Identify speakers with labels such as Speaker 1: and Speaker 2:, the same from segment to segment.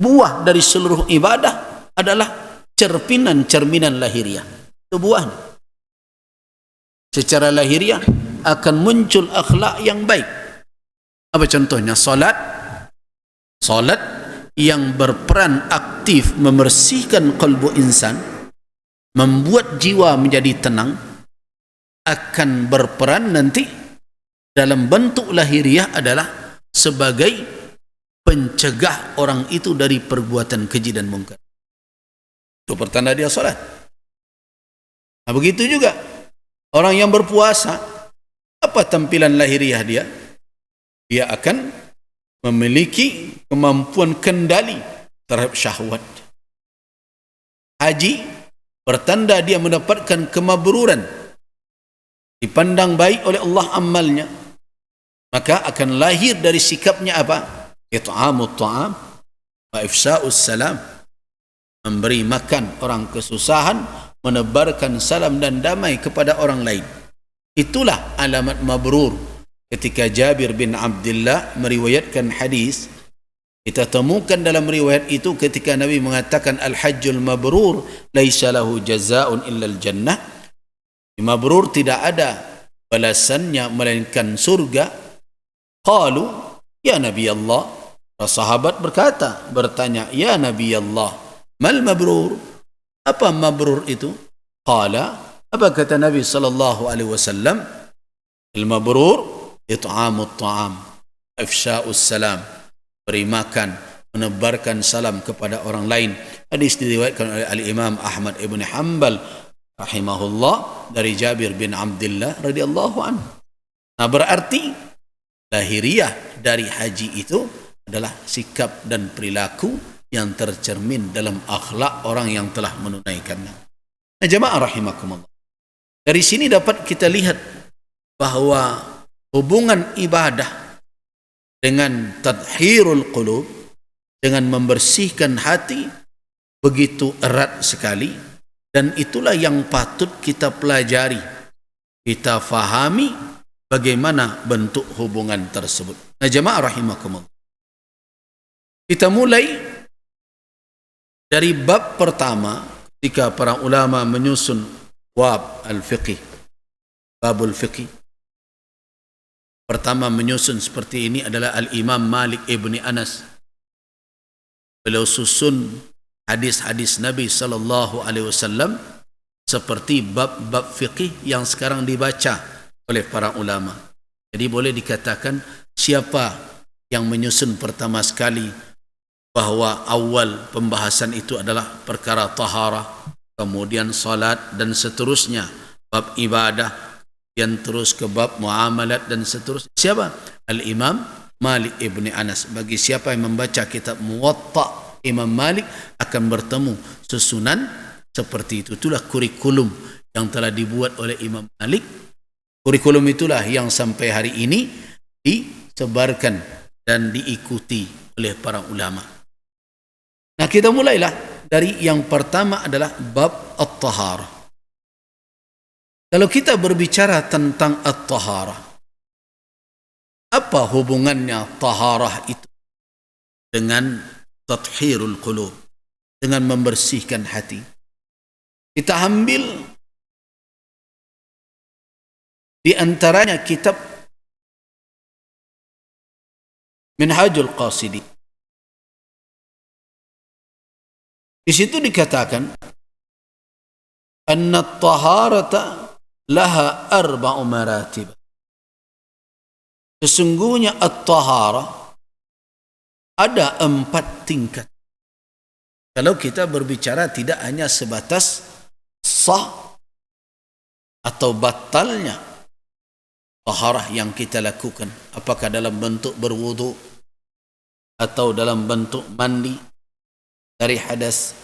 Speaker 1: buah dari seluruh ibadah adalah cerminan-cerminan lahiriah. Itu buahnya. Secara lahiriah akan muncul akhlak yang baik. Apa contohnya? Salat yang berperan aktif membersihkan kalbu insan, membuat jiwa menjadi tenang, akan berperan nanti dalam bentuk lahiriah adalah sebagai pencegah orang itu dari perbuatan keji dan mungkar. Itu pertanda dia salat. Nah, begitu juga orang yang berpuasa, apa tampilan lahiriah dia? Dia akan memiliki kemampuan kendali terhadap syahwat. Haji pertanda dia mendapatkan kemabruran, dipandang baik oleh Allah amalnya, maka akan lahir dari sikapnya apa? It'amut ta'am wa ifsa'us salam, memberi makan orang kesusahan, menebarkan salam dan damai kepada orang lain. Itulah alamat mabrur. Ketika Jabir bin Abdullah meriwayatkan hadis, kita temukan dalam riwayat itu ketika Nabi mengatakan al-hajjul mabrur laisa lahu jazaa'un illa al-jannah. Mabrur tidak ada balasannya melainkan surga. Qalu ya Nabi Allah. Sahabat bertanya, ya Nabi Allah, mal mabrur? Apa mabrur itu? Qala, apa kata Nabi sallallahu alaihi wasallam? Al-mabrur it'amut ta'am, ifsha'us salam, beri makan, menebarkan salam kepada orang lain. Hadis diriwayatkan oleh Al-Imam Ahmad ibn Hanbal rahimahullah dari Jabir bin Abdullah radhiyallahu anhu. Nah, berarti lahiriah dari haji itu adalah sikap dan perilaku yang tercermin dalam akhlak orang yang telah menunaikannya. Nah, jemaah rahimakumullah. Dari sini dapat kita lihat bahwa hubungan ibadah dengan tadhhirul qulub, dengan membersihkan hati, begitu erat sekali, dan itulah yang patut kita pelajari, kita fahami bagaimana bentuk hubungan tersebut. Nah, jemaah rahimakumullah, kita mulai dari bab pertama ketika para ulama menyusun bab al-fiqh, babul fiqh. Pertama menyusun seperti ini adalah Al-Imam Malik ibn Anas. Beliau susun hadis-hadis Nabi SAW seperti bab-bab fiqih yang sekarang dibaca oleh para ulama. Jadi boleh dikatakan siapa yang menyusun pertama sekali bahwa awal pembahasan itu adalah perkara taharah, kemudian salat dan seterusnya, bab ibadah, yang terus ke bab muamalat dan seterusnya. Siapa? Al-Imam Malik ibn Anas. Bagi siapa yang membaca kitab Muwatta Imam Malik akan bertemu susunan seperti itu. Itulah kurikulum yang telah dibuat oleh Imam Malik. Kurikulum itulah yang sampai hari ini disebarkan dan diikuti oleh para ulama. Nah, kita mulailah dari yang pertama adalah bab at-taharah. Kalau kita berbicara tentang at-taharah, apa hubungannya taharah itu dengan tathhirul qulub, dengan membersihkan hati? Kita ambil di antaranya kitab Minhajul Qasidin. Di situ dikatakan anna at-taharata laha arba'u maratib. Sesungguhnya at-taharah ada 4 tingkat. Kalau kita berbicara tidak hanya sebatas sah atau batalnya taharah yang kita lakukan, apakah dalam bentuk berwudu atau dalam bentuk mandi dari hadas.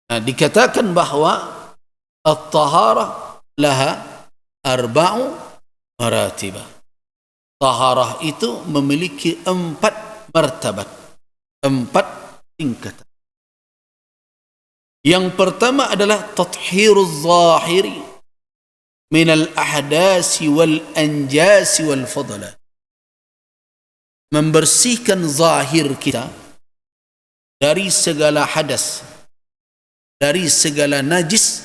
Speaker 1: Nah, dikatakan bahwa at-taharah laha arba'u maratibah. Taharah itu memiliki 4 martabat, 4 tingkatan. Yang pertama adalah tathhiruz zahiri min al-ahdasi wal anjasi wal fadala. membersihkan zahir kita dari segala hadas, dari segala najis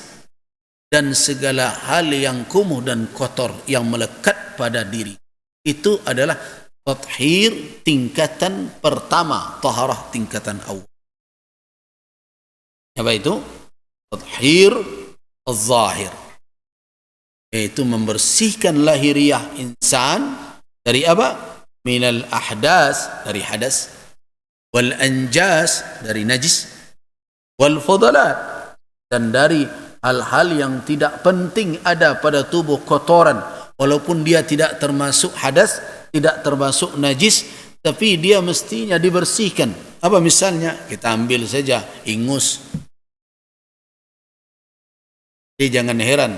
Speaker 1: dan segala hal yang kumuh dan kotor yang melekat pada diri. Itu adalah tathhir tingkatan pertama, taharah tingkatan awal. Apa itu? Tathhir az-zahir, yaitu membersihkan lahiriah insan dari apa? Minal ahdas, dari hadas, wal anjas, dari najis, wal fudalat, dan dari hal-hal yang tidak penting ada pada tubuh, kotoran, walaupun dia tidak termasuk hadas, tidak termasuk najis, tapi dia mestinya dibersihkan. Apa misalnya? Kita ambil saja ingus. Jadi jangan heran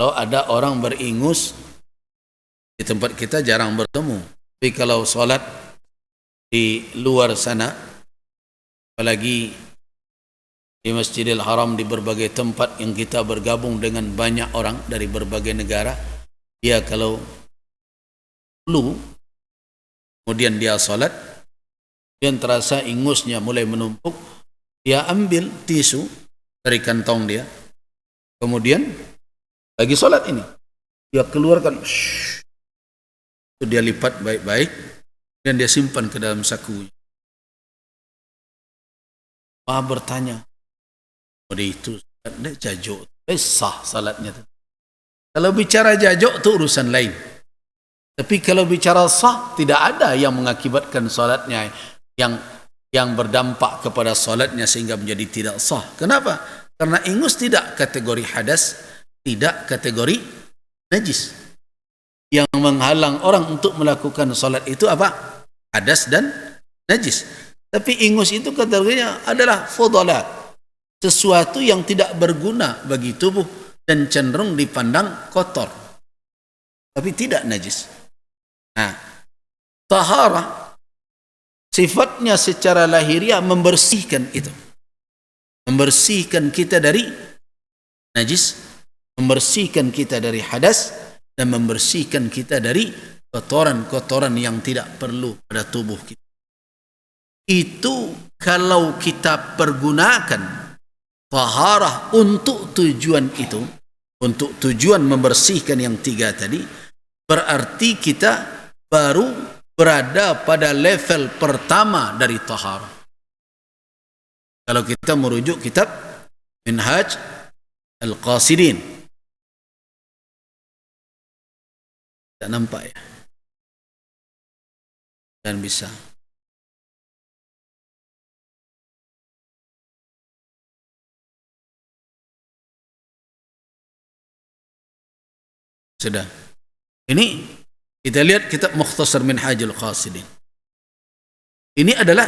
Speaker 1: kalau ada orang beringus di tempat kita jarang bertemu. Tapi kalau solat di luar sana, apalagi di Masjidil Haram, di berbagai tempat yang kita bergabung dengan banyak orang dari berbagai negara, dia kalau flu, kemudian dia solat, dan terasa ingusnya mulai menumpuk, dia ambil tisu dari kantong dia, kemudian lagi solat ini, dia keluarkan, dia lipat baik-baik dan dia simpan ke dalam sakunya. Bertanya, itu jajuk, sah salatnya. Kalau bicara jajuk itu urusan lain, tapi kalau bicara sah, tidak ada yang mengakibatkan salatnya yang berdampak kepada salatnya sehingga menjadi tidak sah. Kenapa? Karena ingus tidak kategori hadas, tidak kategori najis. Yang menghalang orang untuk melakukan solat itu apa? Hadas dan najis. Tapi ingus itu kategorinya adalah fudalat, sesuatu yang tidak berguna bagi tubuh dan cenderung dipandang kotor, tapi tidak najis. Nah, taharah sifatnya secara lahiriah membersihkan itu, membersihkan kita dari najis, membersihkan kita dari hadas, dan membersihkan kita dari kotoran-kotoran yang tidak perlu pada tubuh kita. Itu kalau kita pergunakan taharah untuk tujuan itu, untuk tujuan membersihkan yang tiga tadi, berarti kita baru berada pada level pertama dari taharah. Kalau kita merujuk kitab Minhaj Al-Qasidin, tak nampak ya? Dan bisa. Sudah. Ini kita lihat kitab Mukhtasar Minhajul Qasidin. Ini adalah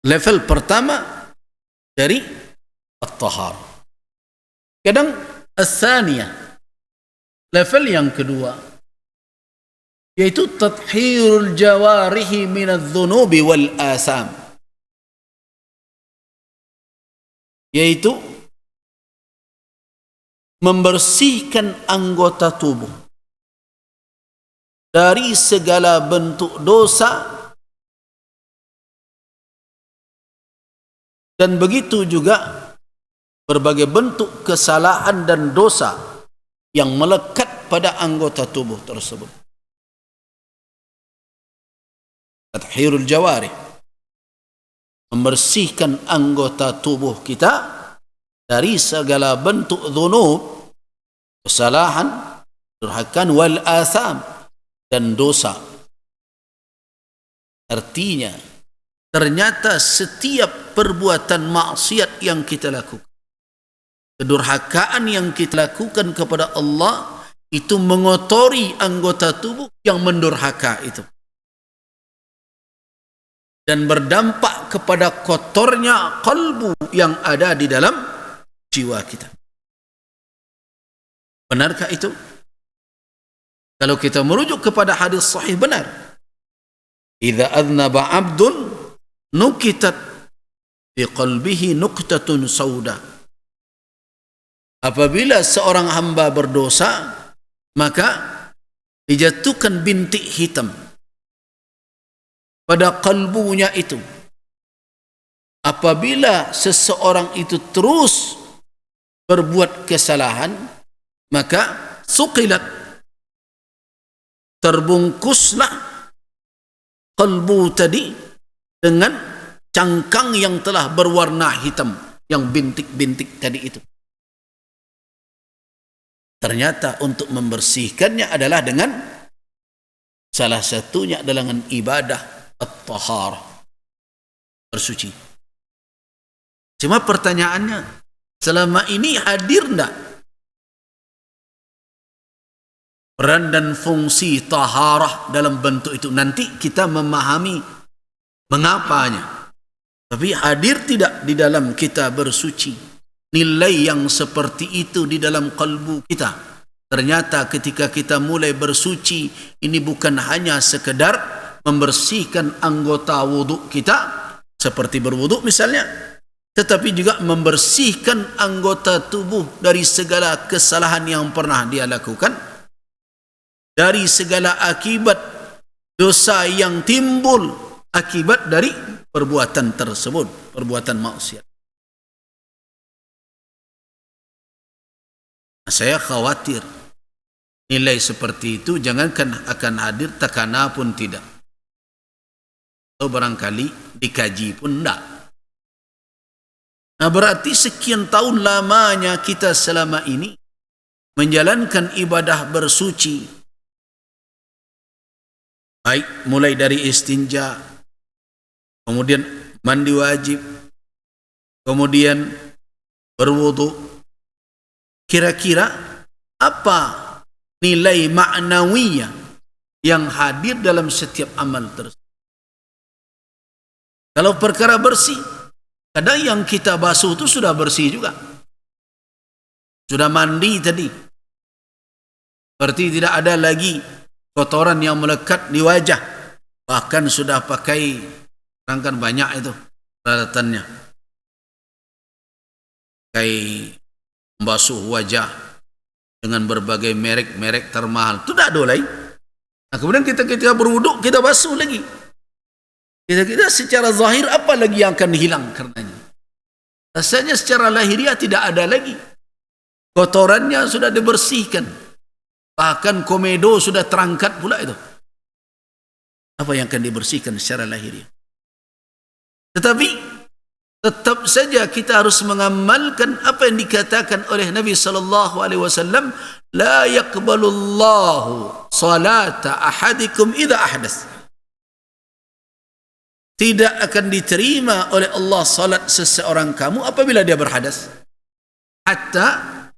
Speaker 1: level pertama dari at-tahar. Kadang as-saniyah, level yang kedua, yaitu tathhirul jawarihi minadh-dhunubi wal asam, yaitu membersihkan anggota tubuh dari segala bentuk dosa, dan begitu juga berbagai bentuk kesalahan dan dosa yang melekat pada anggota tubuh tersebut. Tathhirul jawarih, membersihkan anggota tubuh kita dari segala bentuk dzunub, kesalahan, durhakan, wal atham, dan dosa. Artinya, ternyata setiap perbuatan maksiat yang kita lakukan, kedurhakaan yang kita lakukan kepada Allah, itu mengotori anggota tubuh yang mendurhaka itu, dan berdampak kepada kotornya kalbu yang ada di dalam jiwa kita. Benarkah itu? Kalau kita merujuk kepada hadis sahih, benar. Idza adnaba 'abdun nukitat fi qalbihi nuqtatun sauda. Apabila seorang hamba berdosa, maka dijatuhkan bintik hitam pada kalbunya itu. Apabila seseorang itu terus berbuat kesalahan, maka suqilat, terbungkuslah kalbu tadi dengan cangkang yang telah berwarna hitam, yang bintik-bintik tadi itu. Ternyata untuk membersihkannya adalah dengan salah satunya adalah dengan ibadah at-taharah, bersuci. Cuma pertanyaannya, selama ini hadir tidak peran dan fungsi taharah dalam bentuk itu? Nanti kita memahami mengapanya. Tapi hadir tidak di dalam kita bersuci? Nilai yang seperti itu di dalam kalbu kita. Ternyata ketika kita mulai bersuci, ini bukan hanya sekedar membersihkan anggota wuduk kita, seperti berwuduk misalnya, tetapi juga membersihkan anggota tubuh dari segala kesalahan yang pernah dia lakukan, dari segala akibat dosa yang timbul akibat dari perbuatan tersebut, perbuatan maksiat. Saya khawatir nilai seperti itu jangankan akan hadir, takana pun tidak. Atau barangkali dikaji pun tidak. Nah, berarti sekian tahun lamanya kita selama ini menjalankan ibadah bersuci, baik mulai dari istinja, kemudian mandi wajib, kemudian berwudu. Kira-kira apa nilai maknawiyah yang hadir dalam setiap amal tersebut? Kalau perkara bersih, kadang yang kita basuh itu sudah bersih juga, sudah mandi tadi, berarti tidak ada lagi kotoran yang melekat di wajah. Bahkan sudah pakai, kan banyak itu peralatannya, pakai membasuh wajah dengan berbagai merek-merek termahal, itu tidak ada lagi. Nah, kemudian kita ketika berwuduk kita basuh lagi. Kita secara zahir apa lagi yang akan hilang karenanya? Rasanya secara lahiriah tidak ada lagi. Kotorannya sudah dibersihkan. Bahkan komedo sudah terangkat pula itu. Apa yang akan dibersihkan secara lahiriah? Tetapi tetap saja kita harus mengamalkan apa yang dikatakan oleh Nabi sallallahu alaihi wasallam, la yaqbalullahu salata ahadikum idza ahdas. Tidak akan diterima oleh Allah salat seseorang kamu apabila dia berhadas, hatta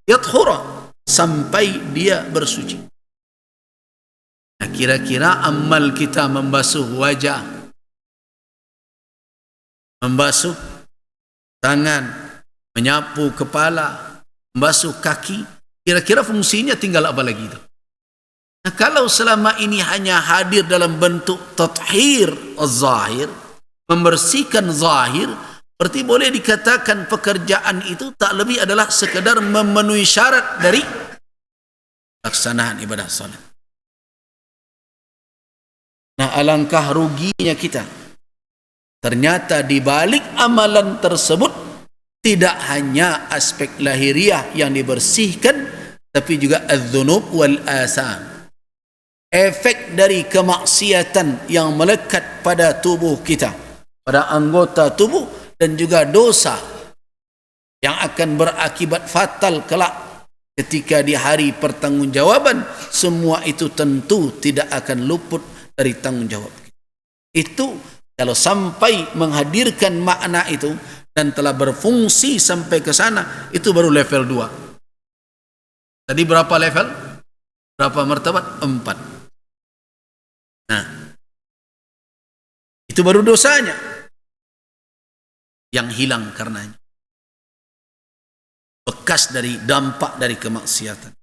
Speaker 1: yathura, sampai dia bersuci. Nah, kira-kira amal kita membasuh wajah, membasuh tangan, menyapu kepala, membasuh kaki, kira-kira fungsinya tinggal apa lagi itu? Nah, kalau selama ini hanya hadir dalam bentuk tathhir az-zahir, membersihkan zahir, berarti boleh dikatakan pekerjaan itu tak lebih adalah sekedar memenuhi syarat dari pelaksanaan ibadah salat. Nah, alangkah ruginya kita. Ternyata di balik amalan tersebut tidak hanya aspek lahiriah yang dibersihkan, tapi juga adz-dzunub wal asam. Efek dari kemaksiatan yang melekat pada tubuh kita, pada anggota tubuh, dan juga dosa yang akan berakibat fatal kelak ketika di hari pertanggungjawaban. Semua itu tentu tidak akan luput dari tanggung jawab kita. Itu kalau sampai menghadirkan makna itu dan telah berfungsi sampai ke sana, itu baru level 2. Tadi berapa level? Berapa martabat? 4. Nah, itu baru dosanya yang hilang karenanya, bekas dari dampak dari kemaksiatan.